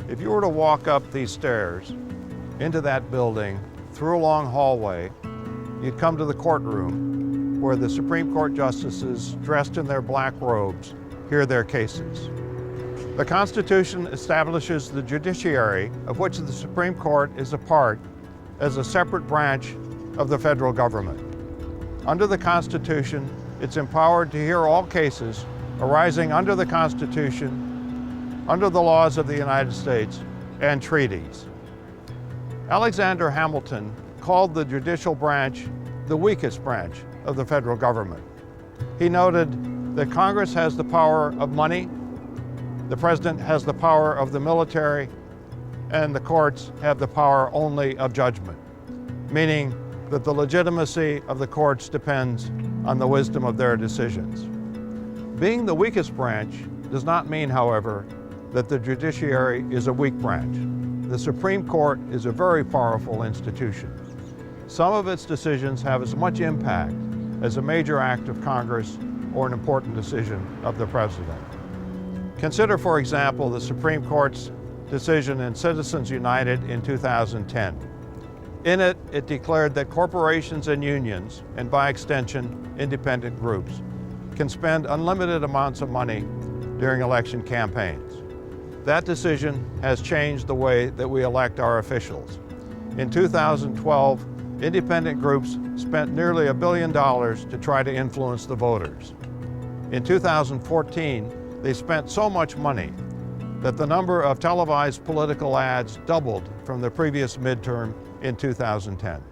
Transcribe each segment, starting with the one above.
If you were to walk up these stairs into that building through a long hallway, you'd come to the courtroom where the Supreme Court justices, dressed in their black robes, hear their cases. The Constitution establishes the judiciary, of which the Supreme Court is a part, as a separate branch of the federal government. Under the Constitution, it's empowered to hear all cases arising under the Constitution, under the laws of the United States, and treaties. Alexander Hamilton called the judicial branch the weakest branch of the federal government. He noted that Congress has the power of money, the President has the power of the military, and the courts have the power only of judgment, meaning that the legitimacy of the courts depends on the wisdom of their decisions. Being the weakest branch does not mean, however, that the judiciary is a weak branch. The Supreme Court is a very powerful institution. Some of its decisions have as much impact as a major act of Congress or an important decision of the President. Consider, for example, the Supreme Court's decision in Citizens United in 2010. In it, it declared that corporations and unions, and by extension, independent groups, can spend unlimited amounts of money during election campaigns. That decision has changed the way that we elect our officials. In 2012, independent groups spent nearly $1 billion to try to influence the voters. In 2014, they spent so much money that the number of televised political ads doubled from the previous midterm in 2010.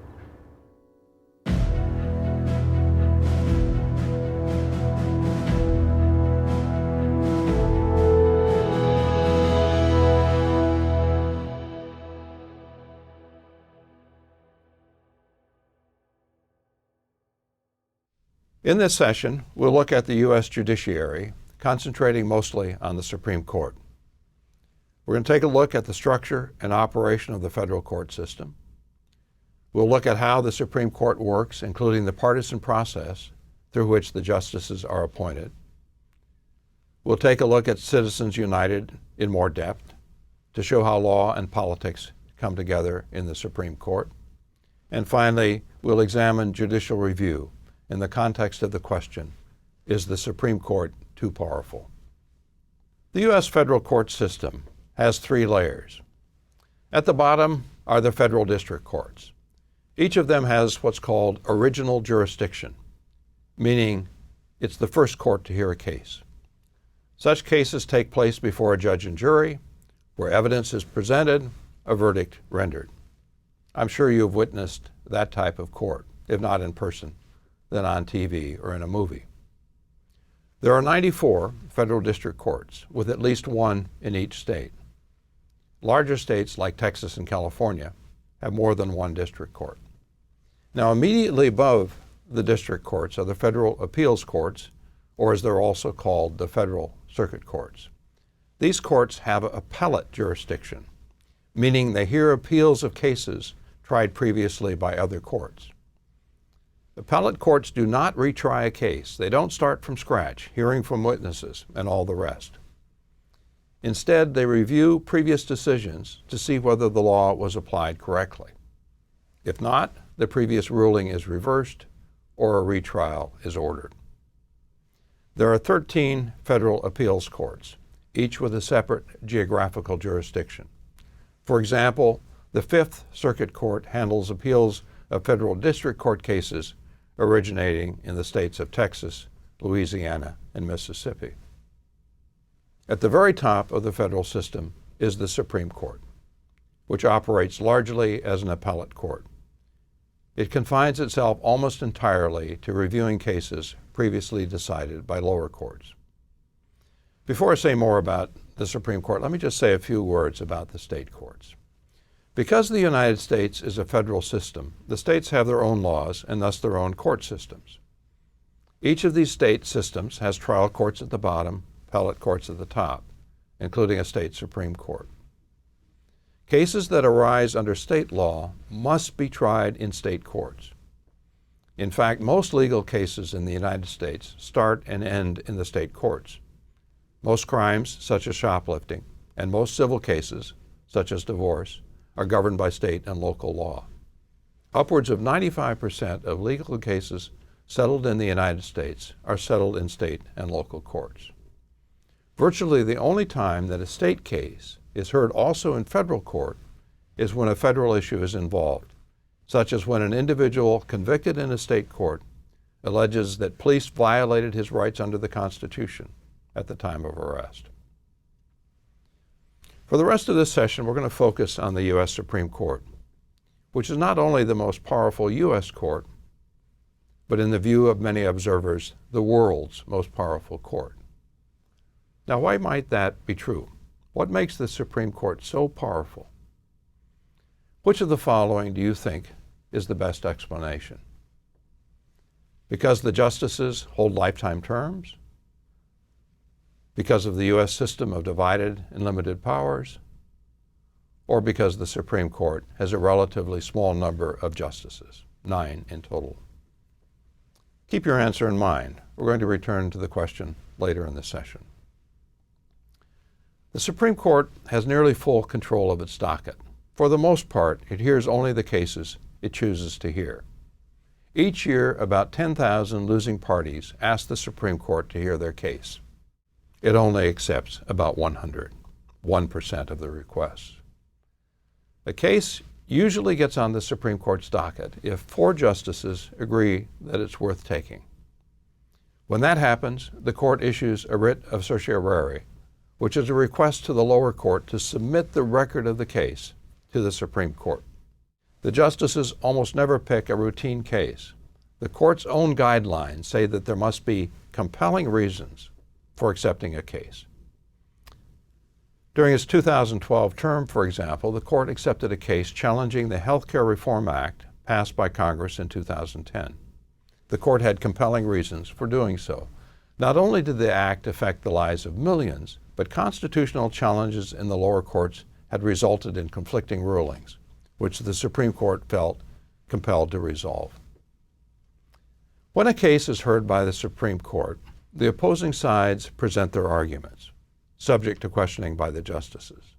In this session, we'll look at the U.S. judiciary, concentrating mostly on the Supreme Court. We're going to take a look at the structure and operation of the federal court system. We'll look at how the Supreme Court works, including the partisan process through which the justices are appointed. We'll take a look at Citizens United in more depth to show how law and politics come together in the Supreme Court. And finally, we'll examine judicial review in the context of the question, is the Supreme Court too powerful? The U.S. federal court system has 3 layers. At the bottom are the federal district courts. Each of them has what's called original jurisdiction, meaning it's the first court to hear a case. Such cases take place before a judge and jury, where evidence is presented, a verdict rendered. I'm sure you've witnessed that type of court, if not in person, then on TV or in a movie. There are 94 federal district courts, with at least one in each state. Larger states like Texas and California have more than one district court. Now, immediately above the district courts are the federal appeals courts, or as they're also called, the federal circuit courts. These courts have appellate jurisdiction, meaning they hear appeals of cases tried previously by other courts. Appellate courts do not retry a case. They don't start from scratch, hearing from witnesses and all the rest. Instead, they review previous decisions to see whether the law was applied correctly. If not, the previous ruling is reversed or a retrial is ordered. There are 13 federal appeals courts, each with a separate geographical jurisdiction. For example, the Fifth Circuit Court handles appeals of federal district court cases originating in the states of Texas, Louisiana, and Mississippi. At the very top of the federal system is the Supreme Court, which operates largely as an appellate court. It confines itself almost entirely to reviewing cases previously decided by lower courts. Before I say more about the Supreme Court, let me just say a few words about the state courts. Because the United States is a federal system, the states have their own laws and thus their own court systems. Each of these state systems has trial courts at the bottom, appellate courts at the top, including a state Supreme Court. Cases that arise under state law must be tried in state courts. In fact, most legal cases in the United States start and end in the state courts. Most crimes, such as shoplifting, and most civil cases, such as divorce, are governed by state and local law. Upwards of 95% of legal cases settled in the United States are settled in state and local courts. Virtually the only time that a state case is heard also in federal court is when a federal issue is involved, such as when an individual convicted in a state court alleges that police violated his rights under the Constitution at the time of arrest. For the rest of this session, we're going to focus on the U.S. Supreme Court, which is not only the most powerful U.S. court, but in the view of many observers, the world's most powerful court. Now, why might that be true? What makes the Supreme Court so powerful? Which of the following do you think is the best explanation? Because the justices hold lifetime terms? Because of the U.S. system of divided and limited powers? Or because the Supreme Court has a relatively small number of justices, 9 in total? Keep your answer in mind. We're going to return to the question later in the session. The Supreme Court has nearly full control of its docket. For the most part, it hears only the cases it chooses to hear. Each year, about 10,000 losing parties ask the Supreme Court to hear their case. It only accepts about 1% of the requests. A case usually gets on the Supreme Court's docket if 4 justices agree that it's worth taking. When that happens, the court issues a writ of certiorari, which is a request to the lower court to submit the record of the case to the Supreme Court. The justices almost never pick a routine case. The court's own guidelines say that there must be compelling reasons for accepting a case. During its 2012 term, for example, the court accepted a case challenging the Health Care Reform Act passed by Congress in 2010. The court had compelling reasons for doing so. Not only did the act affect the lives of millions, but constitutional challenges in the lower courts had resulted in conflicting rulings, which the Supreme Court felt compelled to resolve. When a case is heard by the Supreme Court, the opposing sides present their arguments, subject to questioning by the justices.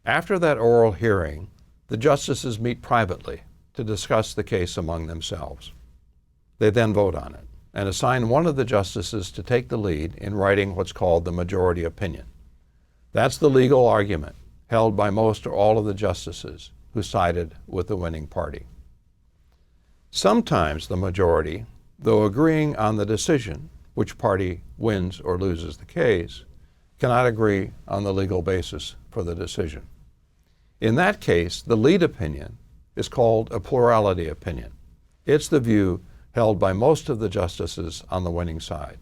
After that oral hearing, the justices meet privately to discuss the case among themselves. They then vote on it and assign one of the justices to take the lead in writing what's called the majority opinion. That's the legal argument held by most or all of the justices who sided with the winning party. Sometimes the majority, though agreeing on the decision, which party wins or loses the case, cannot agree on the legal basis for the decision. In that case, the lead opinion is called a plurality opinion. It's the view held by most of the justices on the winning side.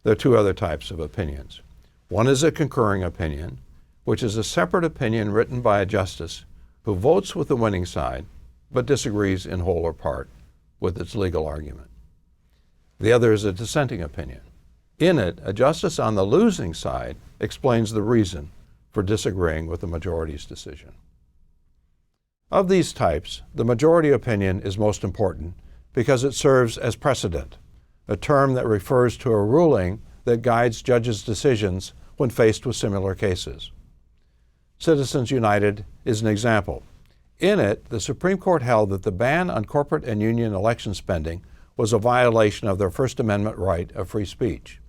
There are 2 other types of opinions. One is a concurring opinion, which is a separate opinion written by a justice who votes with the winning side but disagrees in whole or part with its legal argument. The other is a dissenting opinion. In it, a justice on the losing side explains the reason for disagreeing with the majority's decision. Of these types, the majority opinion is most important because it serves as precedent, a term that refers to a ruling that guides judges' decisions when faced with similar cases. Citizens United is an example. In it, the Supreme Court held that the ban on corporate and union election spending was a violation of their First Amendment right of free speech.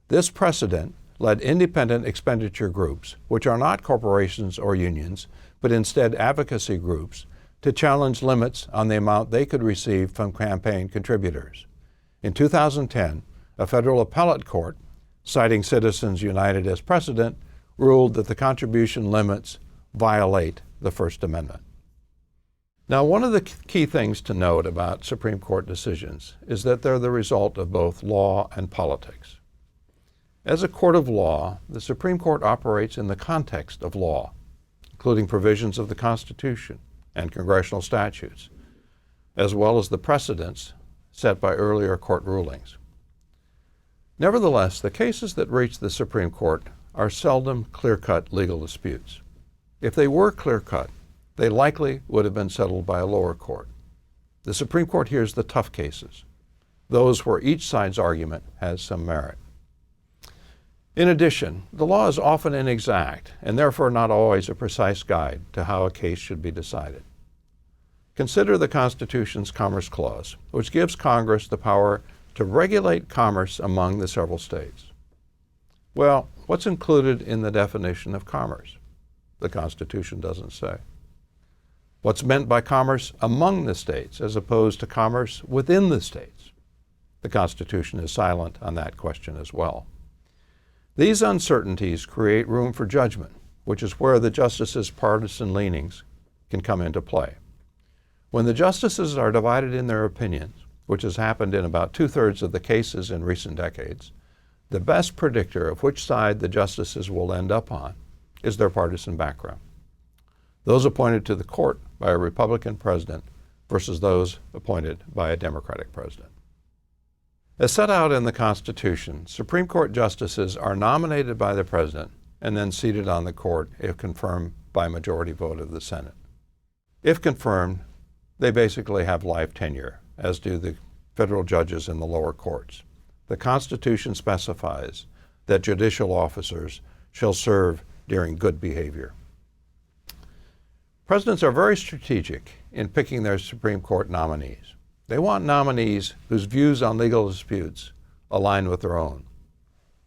This precedent led independent expenditure groups, which are not corporations or unions, but instead advocacy groups, to challenge limits on the amount they could receive from campaign contributors. In 2010, a federal appellate court, citing Citizens United as precedent, ruled that the contribution limits violate the First Amendment. Now, one of the key things to note about Supreme Court decisions is that they're the result of both law and politics. As a court of law, the Supreme Court operates in the context of law, including provisions of the Constitution and congressional statutes, as well as the precedents set by earlier court rulings. Nevertheless, the cases that reach the Supreme Court are seldom clear-cut legal disputes. If they were clear-cut, they likely would have been settled by a lower court. The Supreme Court hears the tough cases, those where each side's argument has some merit. In addition, the law is often inexact and therefore not always a precise guide to how a case should be decided. Consider the Constitution's Commerce Clause, which gives Congress the power to regulate commerce among the several states. Well, what's included in the definition of commerce? The Constitution doesn't say. What's meant by commerce among the states as opposed to commerce within the states? The Constitution is silent on that question as well. These uncertainties create room for judgment, which is where the justices' partisan leanings can come into play. When the justices are divided in their opinions, which has happened in about 2/3 of the cases in recent decades, the best predictor of which side the justices will end up on is their partisan background. Those appointed to the court by a Republican president versus those appointed by a Democratic president. As set out in the Constitution, Supreme Court justices are nominated by the President and then seated on the court if confirmed by a majority vote of the Senate. If confirmed, they basically have life tenure, as do the federal judges in the lower courts. The Constitution specifies that judicial officers shall serve during good behavior. Presidents are very strategic in picking their Supreme Court nominees. They want nominees whose views on legal disputes align with their own.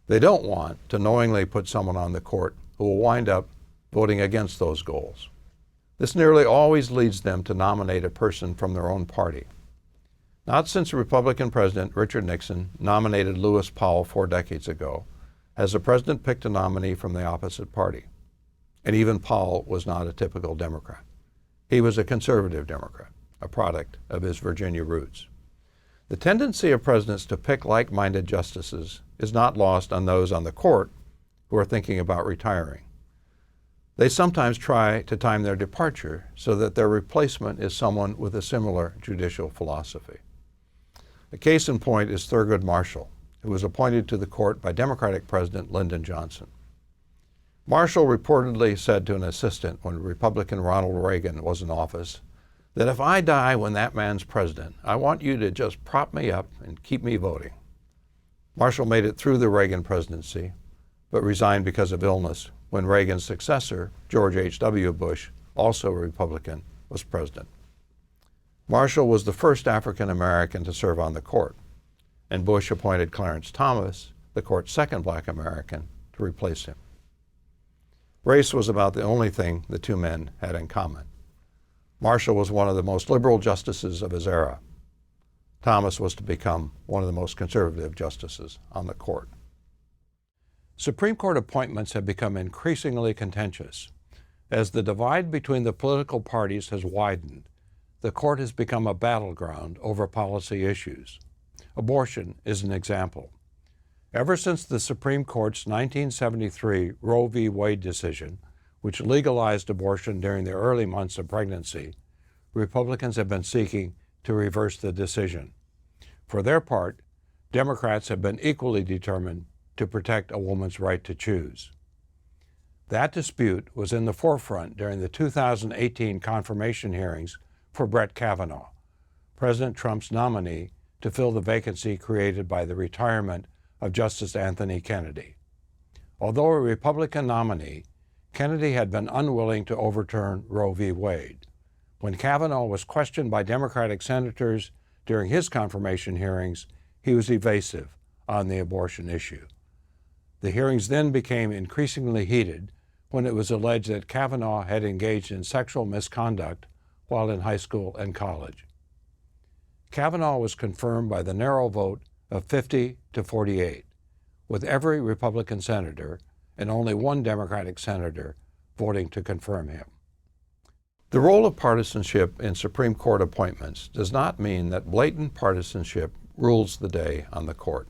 They don't want to knowingly put someone on the court who will wind up voting against those goals. This nearly always leads them to nominate a person from their own party. Not since Republican President Richard Nixon nominated Lewis Powell 4 decades ago has the president picked a nominee from the opposite party. And even Powell was not a typical Democrat. He was a conservative Democrat, a product of his Virginia roots. The tendency of presidents to pick like-minded justices is not lost on those on the court who are thinking about retiring. They sometimes try to time their departure so that their replacement is someone with a similar judicial philosophy. A case in point is Thurgood Marshall, who was appointed to the court by Democratic President Lyndon Johnson. Marshall reportedly said to an assistant when Republican Ronald Reagan was in office that if I die when that man's president, I want you to just prop me up and keep me voting. Marshall made it through the Reagan presidency, but resigned because of illness when Reagan's successor, George H.W. Bush, also a Republican, was president. Marshall was the first African American to serve on the court, and Bush appointed Clarence Thomas, the court's second Black American, to replace him. Race was about the only thing the two men had in common. Marshall was one of the most liberal justices of his era. Thomas was to become one of the most conservative justices on the court. Supreme Court appointments have become increasingly contentious. As the divide between the political parties has widened, the court has become a battleground over policy issues. Abortion is an example. Ever since the Supreme Court's 1973 Roe v. Wade decision, which legalized abortion during the early months of pregnancy, Republicans have been seeking to reverse the decision. For their part, Democrats have been equally determined to protect a woman's right to choose. That dispute was in the forefront during the 2018 confirmation hearings for Brett Kavanaugh, President Trump's nominee to fill the vacancy created by the retirement of Justice Anthony Kennedy. Although a Republican nominee, Kennedy had been unwilling to overturn Roe v. Wade. When Kavanaugh was questioned by Democratic senators during his confirmation hearings, he was evasive on the abortion issue. The hearings then became increasingly heated when it was alleged that Kavanaugh had engaged in sexual misconduct while in high school and college. Kavanaugh was confirmed by the narrow vote of 50 to 48, with every Republican senator and only one Democratic senator voting to confirm him. The role of partisanship in Supreme Court appointments does not mean that blatant partisanship rules the day on the court.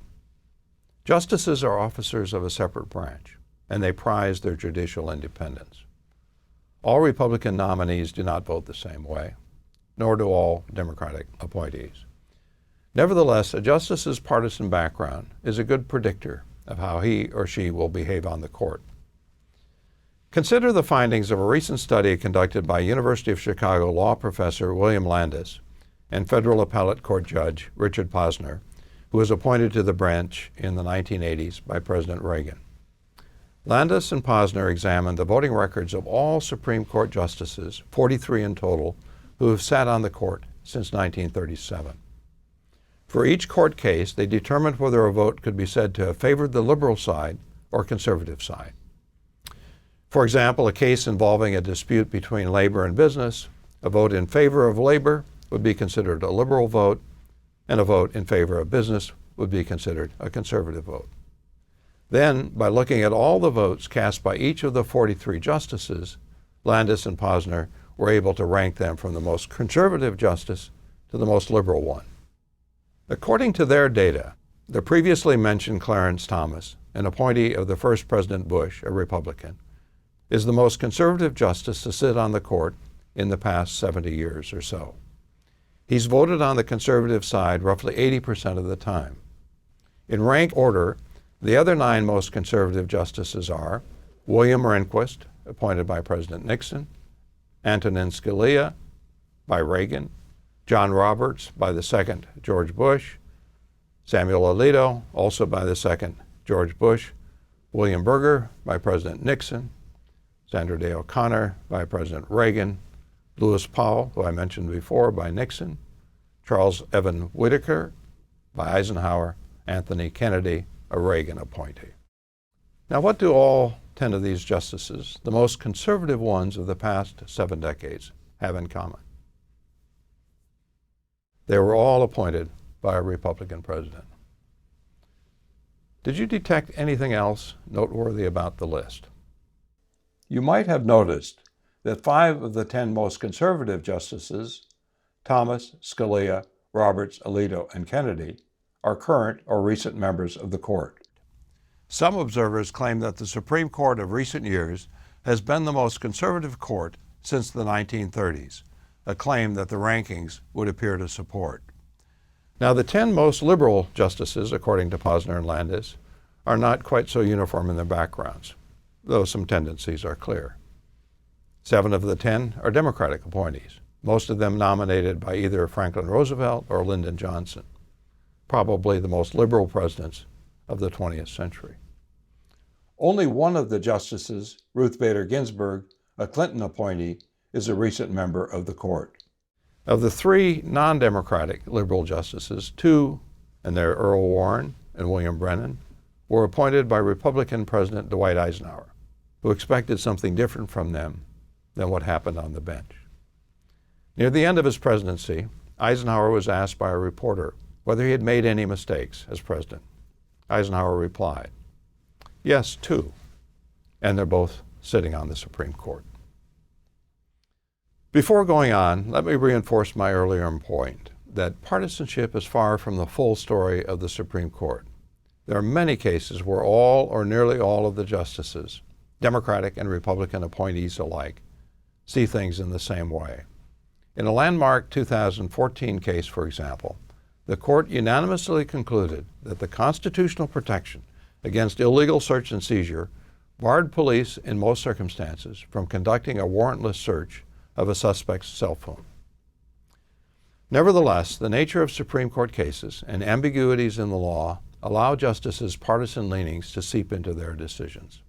Justices are officers of a separate branch, and they prize their judicial independence. All Republican nominees do not vote the same way, nor do all Democratic appointees. Nevertheless, a justice's partisan background is a good predictor of how he or she will behave on the court. Consider the findings of a recent study conducted by University of Chicago law professor William Landis and federal appellate court judge Richard Posner, who was appointed to the branch in the 1980s by President Reagan. Landis and Posner examined the voting records of all Supreme Court justices, 43 in total, who have sat on the court since 1937. For each court case, they determined whether a vote could be said to have favored the liberal side or conservative side. For example, a case involving a dispute between labor and business, a vote in favor of labor would be considered a liberal vote, and a vote in favor of business would be considered a conservative vote. Then, by looking at all the votes cast by each of the 43 justices, Landis and Posner were able to rank them from the most conservative justice to the most liberal one. According to their data, the previously mentioned Clarence Thomas, an appointee of the first President Bush, a Republican, is the most conservative justice to sit on the court in the past 70 years or so. He's voted on the conservative side roughly 80% of the time. In rank order, the other 9 most conservative justices are William Rehnquist, appointed by President Nixon, Antonin Scalia by Reagan, John Roberts by the second George Bush, Samuel Alito, also by the second George Bush, William Berger by President Nixon, Sandra Day O'Connor by President Reagan, Lewis Powell, who I mentioned before, by Nixon, Charles Evan Whitaker by Eisenhower, Anthony Kennedy, a Reagan appointee. Now, what do all 10 of these justices, the most conservative ones of the past 7 decades, have in common? They were all appointed by a Republican president. Did you detect anything else noteworthy about the list? You might have noticed that 5 of the 10 most conservative justices, Thomas, Scalia, Roberts, Alito, and Kennedy, are current or recent members of the court. Some observers claim that the Supreme Court of recent years has been the most conservative court since the 1930s, a claim that the rankings would appear to support. Now, the 10 most liberal justices, according to Posner and Landis, are not quite so uniform in their backgrounds, though some tendencies are clear. 7 of the 10 are Democratic appointees, most of them nominated by either Franklin Roosevelt or Lyndon Johnson, probably the most liberal presidents of the 20th century. Only one of the justices, Ruth Bader Ginsburg, a Clinton appointee, is a recent member of the court. Of the 3 non-Democratic liberal justices, 2, and they're Earl Warren and William Brennan, were appointed by Republican President Dwight Eisenhower, who expected something different from them than what happened on the bench. Near the end of his presidency, Eisenhower was asked by a reporter whether he had made any mistakes as president. Eisenhower replied, "Yes, 2, and they're both sitting on the Supreme Court." Before going on, let me reinforce my earlier point that partisanship is far from the full story of the Supreme Court. There are many cases where all or nearly all of the justices, Democratic and Republican appointees alike, see things in the same way. In a landmark 2014 case, for example, the court unanimously concluded that the constitutional protection against illegal search and seizure barred police in most circumstances from conducting a warrantless search of a suspect's cell phone. Nevertheless, the nature of Supreme Court cases and ambiguities in the law allow justices' partisan leanings to seep into their decisions.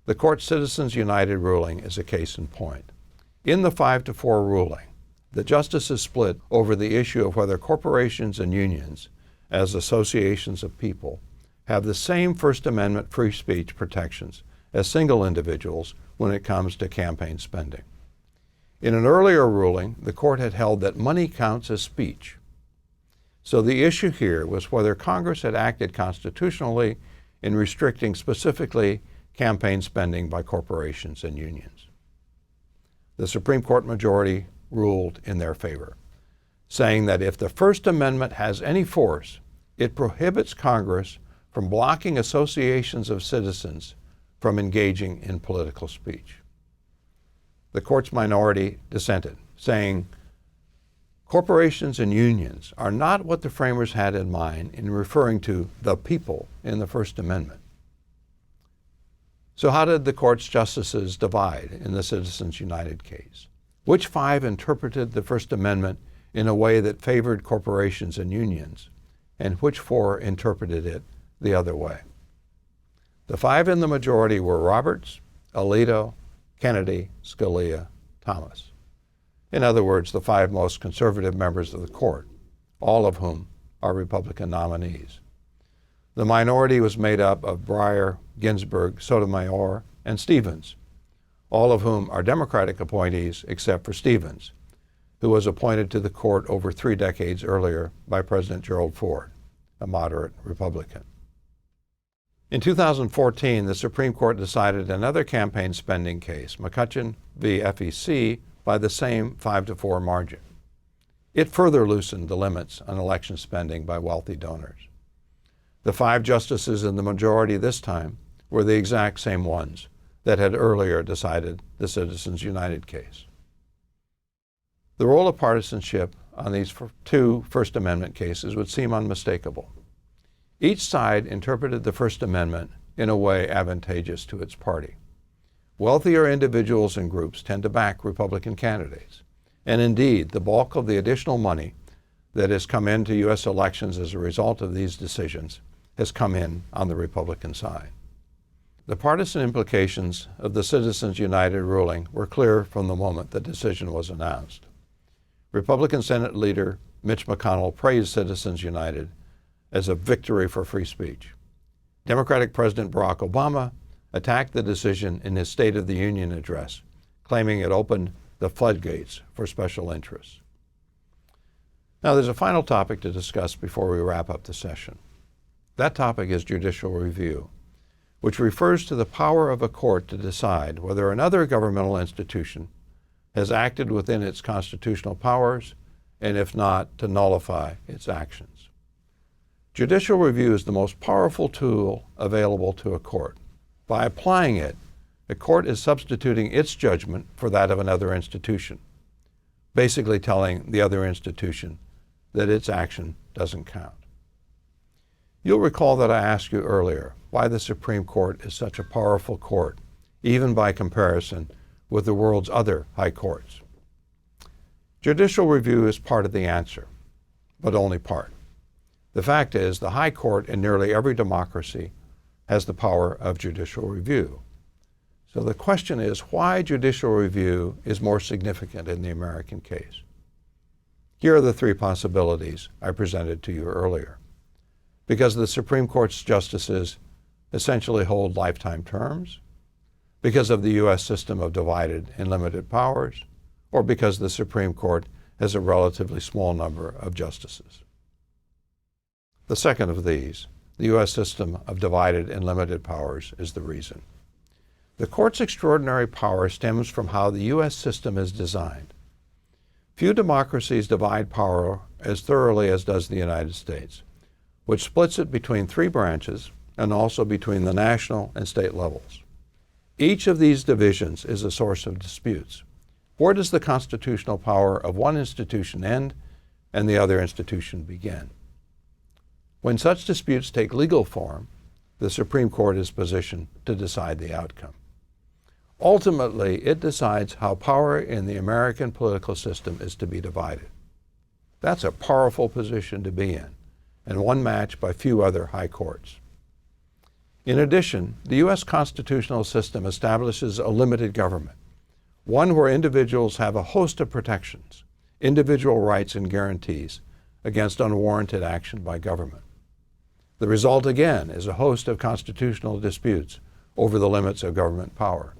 The court's Citizens United ruling is a case in point. In the 5-4 ruling, the justices split over the issue of whether corporations and unions, as associations of people, have the same First Amendment free speech protections as single individuals when it comes to campaign spending. In an earlier ruling, the court had held that money counts as speech. So the issue here was whether Congress had acted constitutionally in restricting specifically campaign spending by corporations and unions. The Supreme Court majority ruled in their favor, saying that if the First Amendment has any force, it prohibits Congress from blocking associations of citizens from engaging in political speech. The court's minority dissented, saying, corporations and unions are not what the framers had in mind in referring to the people in the First Amendment. So how did the court's justices divide in the Citizens United case? Which 5 interpreted the First Amendment in a way that favored corporations and unions, and which 4 interpreted it the other way? The five in the majority were Roberts, Alito, Kennedy, Scalia, Thomas. In other words, the five most conservative members of the court, all of whom are Republican nominees. The minority was made up of Breyer, Ginsburg, Sotomayor, and Stevens, all of whom are Democratic appointees except for Stevens, who was appointed to the court over 3 decades earlier by President Gerald Ford, a moderate Republican. In 2014, the Supreme Court decided another campaign spending case, McCutcheon v. FEC, by the same 5-4 margin. It further loosened the limits on election spending by wealthy donors. The 5 justices in the majority this time were the exact same ones that had earlier decided the Citizens United case. The role of partisanship on these 2 First Amendment cases would seem unmistakable. Each side interpreted the First Amendment in a way advantageous to its party. Wealthier individuals and groups tend to back Republican candidates. And indeed, the bulk of the additional money that has come into U.S. elections as a result of these decisions has come in on the Republican side. The partisan implications of the Citizens United ruling were clear from the moment the decision was announced. Republican Senate leader Mitch McConnell praised Citizens United as a victory for free speech. Democratic President Barack Obama attacked the decision in his State of the Union address, claiming it opened the floodgates for special interests. Now, there's a final topic to discuss before we wrap up the session. That topic is judicial review, which refers to the power of a court to decide whether another governmental institution has acted within its constitutional powers, and if not, to nullify its actions. Judicial review is the most powerful tool available to a court. By applying it, the court is substituting its judgment for that of another institution, basically telling the other institution that its action doesn't count. You'll recall that I asked you earlier why the Supreme Court is such a powerful court, even by comparison with the world's other high courts. Judicial review is part of the answer, but only part. The fact is, the high court in nearly every democracy has the power of judicial review. So the question is why judicial review is more significant in the American case. Here are the 3 possibilities I presented to you earlier. Because the Supreme Court's justices essentially hold lifetime terms, because of the U.S. system of divided and limited powers, or because the Supreme Court has a relatively small number of justices. The second of these, the U.S. system of divided and limited powers, is the reason. The court's extraordinary power stems from how the U.S. system is designed. Few democracies divide power as thoroughly as does the United States, which splits it between 3 branches and also between the national and state levels. Each of these divisions is a source of disputes. Where does the constitutional power of one institution end and the other institution begin? When such disputes take legal form, the Supreme Court is positioned to decide the outcome. Ultimately, it decides how power in the American political system is to be divided. That's a powerful position to be in, and one matched by few other high courts. In addition, the U.S. constitutional system establishes a limited government, one where individuals have a host of protections, individual rights and guarantees against unwarranted action by government. The result, again, is a host of constitutional disputes over the limits of government power.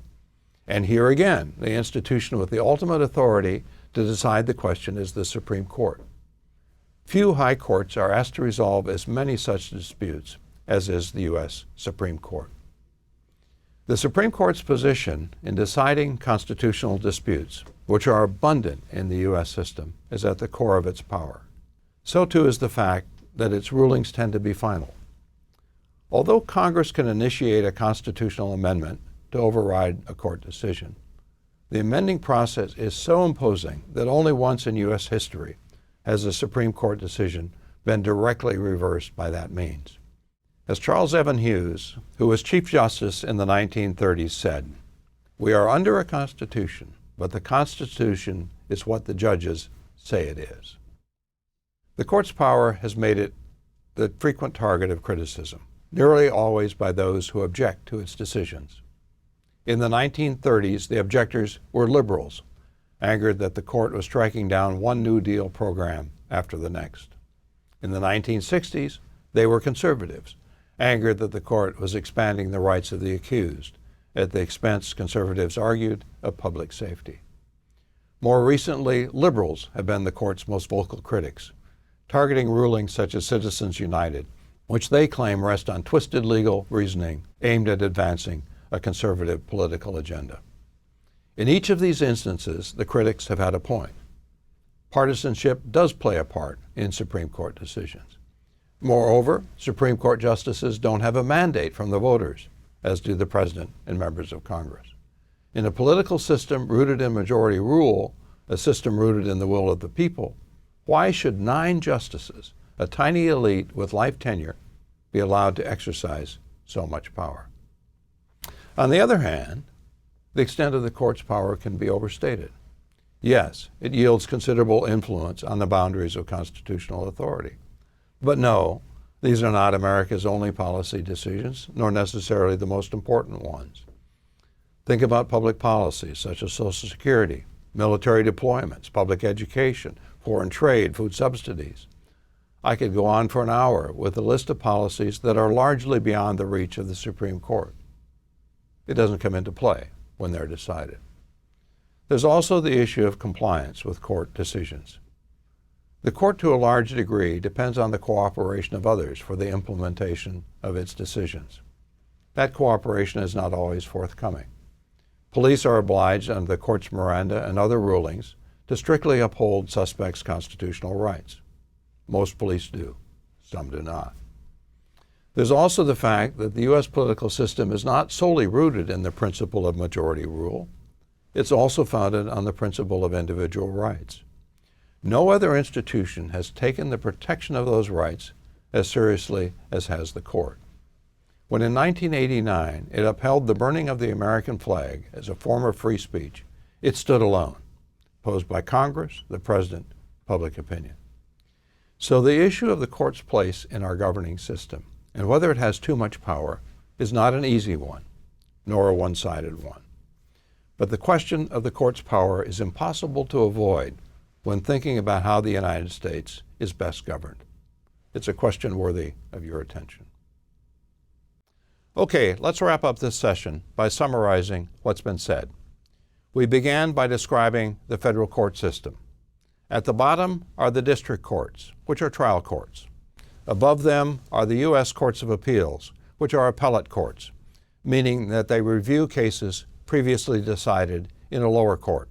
And here again, the institution with the ultimate authority to decide the question is the Supreme Court. Few high courts are asked to resolve as many such disputes as is the U.S. Supreme Court. The Supreme Court's position in deciding constitutional disputes, which are abundant in the U.S. system, is at the core of its power. So too is the fact that its rulings tend to be final. Although Congress can initiate a constitutional amendment to override a court decision, the amending process is so imposing that only once in U.S. history has a Supreme Court decision been directly reversed by that means. As Charles Evan Hughes, who was Chief Justice in the 1930s, said, "We are under a Constitution, but the Constitution is what the judges say it is." The court's power has made it the frequent target of criticism. nearly always by those who object to its decisions. In the 1930s, the objectors were liberals, angered that the court was striking down one New Deal program after the next. In the 1960s, they were conservatives, angered that the court was expanding the rights of the accused, at the expense, conservatives argued, of public safety. More recently, liberals have been the court's most vocal critics, targeting rulings such as Citizens United, which they claim rest on twisted legal reasoning aimed at advancing a conservative political agenda. In each of these instances, the critics have had a point. Partisanship does play a part in Supreme Court decisions. Moreover, Supreme Court justices don't have a mandate from the voters, as do the President and members of Congress. In a political system rooted in majority rule, a system rooted in the will of the people, why should 9 justices, a tiny elite with life tenure, be allowed to exercise so much power? On the other hand, the extent of the court's power can be overstated. Yes, it yields considerable influence on the boundaries of constitutional authority. But no, these are not America's only policy decisions, nor necessarily the most important ones. Think about public policies such as Social Security, military deployments, public education, foreign trade, food subsidies. I could go on for an hour with a list of policies that are largely beyond the reach of the Supreme Court. It doesn't come into play when they're decided. There's also the issue of compliance with court decisions. The court, to a large degree, depends on the cooperation of others for the implementation of its decisions. That cooperation is not always forthcoming. Police are obliged under the court's Miranda and other rulings to strictly uphold suspects' constitutional rights. Most police do, some do not. There's also the fact that the U.S. political system is not solely rooted in the principle of majority rule. It's also founded on the principle of individual rights. No other institution has taken the protection of those rights as seriously as has the court. When in 1989 it upheld the burning of the American flag as a form of free speech, it stood alone, opposed by Congress, the President, public opinion. So the issue of the court's place in our governing system and whether it has too much power is not an easy one, nor a one-sided one. But the question of the court's power is impossible to avoid when thinking about how the United States is best governed. It's a question worthy of your attention. Okay, let's wrap up this session by summarizing what's been said. We began by describing the federal court system. At the bottom are the district courts, which are trial courts. Above them are the U.S. Courts of Appeals, which are appellate courts, meaning that they review cases previously decided in a lower court.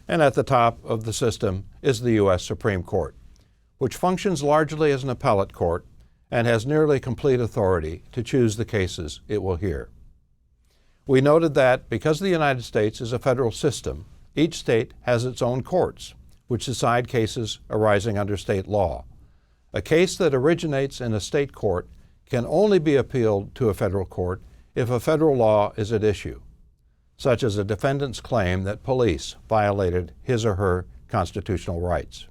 And at the top of the system is the U.S. Supreme Court, which functions largely as an appellate court and has nearly complete authority to choose the cases it will hear. We noted that because the United States is a federal system, each state has its own courts, which decide cases arising under state law. A case that originates in a state court can only be appealed to a federal court if a federal law is at issue, such as a defendant's claim that police violated his or her constitutional rights.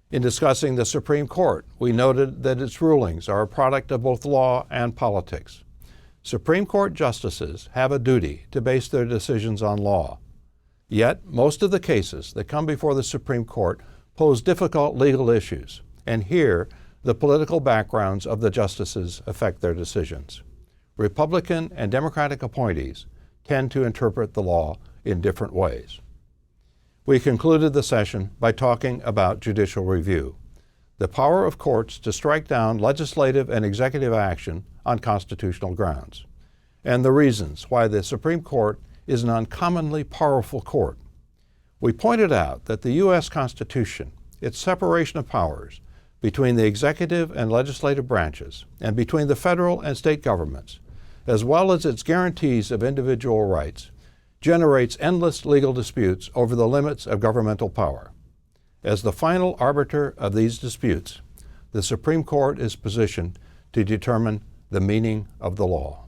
In discussing the Supreme Court, we noted that its rulings are a product of both law and politics. Supreme Court justices have a duty to base their decisions on law. Yet, most of the cases that come before the Supreme Court pose difficult legal issues, and here, the political backgrounds of the justices affect their decisions. Republican and Democratic appointees tend to interpret the law in different ways. We concluded the session by talking about judicial review, the power of courts to strike down legislative and executive action on constitutional grounds, and the reasons why the Supreme Court is an uncommonly powerful court. We pointed out that the U.S. Constitution, its separation of powers between the executive and legislative branches and between the federal and state governments, as well as its guarantees of individual rights, generates endless legal disputes over the limits of governmental power. As the final arbiter of these disputes, the Supreme Court is positioned to determine the meaning of the law.